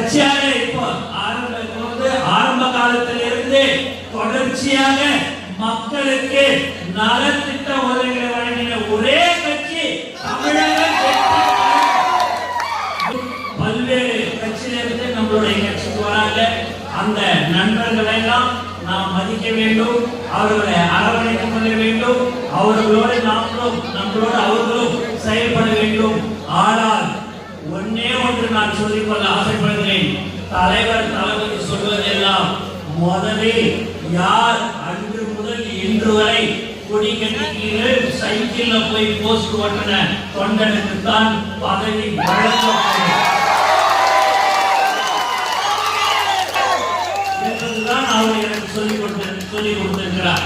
கட்சியாக இப்போ ஆரம்ப காலத்திலிருந்து தொடர்ச்சியாக மக்களுக்கு நலத்திட்ட உதவிகளை வழங்கின ஒரே கட்சி தமிழக பல்வேறு கட்சியிலிருந்து நம்மளுடைய கட்சிக்கு வராங்க. அந்த நண்பர்களை எல்லாம் நாம் மதிக்க வேண்டும், அவர்களை அரவணைத்துக் கொள்ள வேண்டும், அவர்களோடு நம்மளோடு அவர்களும் செயல்பட வேண்டும். ஆனால் ஒன்னே ஒன்று நான் சொல்லிக்கொள்ள ஆசைப்படுகிறேன். தலைவர் தளபதி சொல்வதெல்லாம் முதலில் யார் அன்று முதல் இன்று வரை கொடி கட்டிக்கீழ் சைக்கிள்ல போய் போஸ்ட் ஓட்டின தொண்டனுக்கு தான் பதவி வழங்கப்படும் என்பதுதான் அவர் எனக்கு சொல்லிக் கொடுத்திருக்கிறார்.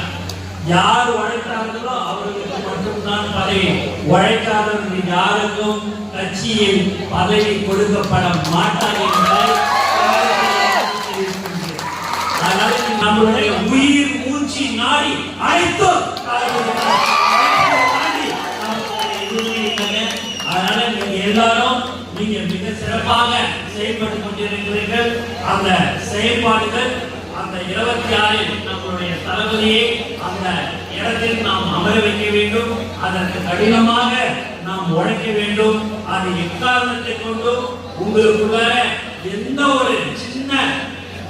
யார் உழைத்தார்களோ அவர்களுக்கு மட்டும்தான் பதவி, உழைக்காதவர்கள் யாருக்கும் கட்சியில் பதவி கொடுக்கப்பட மாட்டார் என்பதை நம்மளுடைய உயிர் மூச்சு நாடி அனைத்தும். அதனால நீங்க எல்லாரும் நீங்க மிக சிறப்பாக செயல்பட்டுக் கொண்டிருக்கிறீர்கள். அந்த செயல்பாடுகள் அந்த 26 நம்மளுடைய தளபதியை அந்த இடத்தில் நாம் அமர வைக்க வேண்டும். அதற்கு கடினமாக நாம் உழைக்க வேண்டும். அது எக்காரணத்தை கொண்டு உங்களுக்குள்ள எந்த ஒரு சின்ன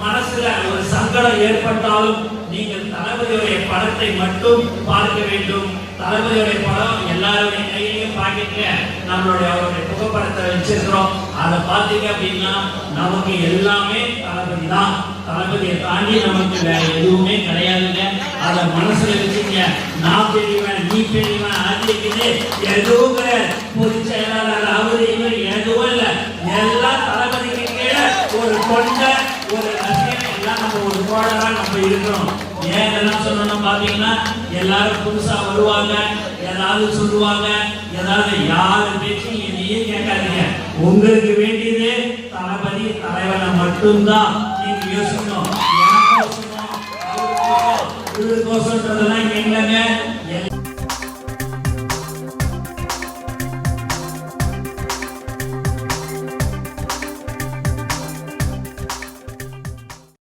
மனசுல ஒரு சங்கடம் ஏற்பட்டாலும் நீங்கள் தளபதியுடைய படத்தை மட்டும் பார்க்க வேண்டும். தளபதியுடைய படம் எல்லாருடைய கையிலையும் பாக்கெட்ல நம்மளுடைய அவருடைய புகைப்படத்தை வச்சிருக்கிறோம். அதை பார்த்தீங்க அப்படின்னா நமக்கு எல்லாமே தளபதி தான். தளபதியை தாண்டி நமக்கு வேற எதுவுமே கிடையாதுங்க. அதை மனசுல வச்சுங்க. நான் பெரியவன், நீ பெரியவன், அது எதுவும் கிடையாது. பொதுச் செயலாளர் அவரு இவர் எதுவும் இல்லை. எல்லாம் தளபதிக்கு கீழே ஒரு கொண்ட ஒரு ரசிகன் எல்லாம் நம்ம ஒரு தோழரா நம்ம இருக்கிறோம். ஏன் இதெல்லாம் சொல்லணும் பாத்தீங்கன்னா எல்லாரும் புதுசா வருவாங்க, ஏதாவது சொல்லுவாங்க, ஏதாவது யாரு பேச்சும் எதையும் கேட்காதீங்க. உங்களுக்கு வேண்டியது தளபதி தலைவனை மட்டும்தான் நீங்க யோசிக்கணும். எனக்கோசம் இவருக்கோசம்ன்றதெல்லாம் எங்க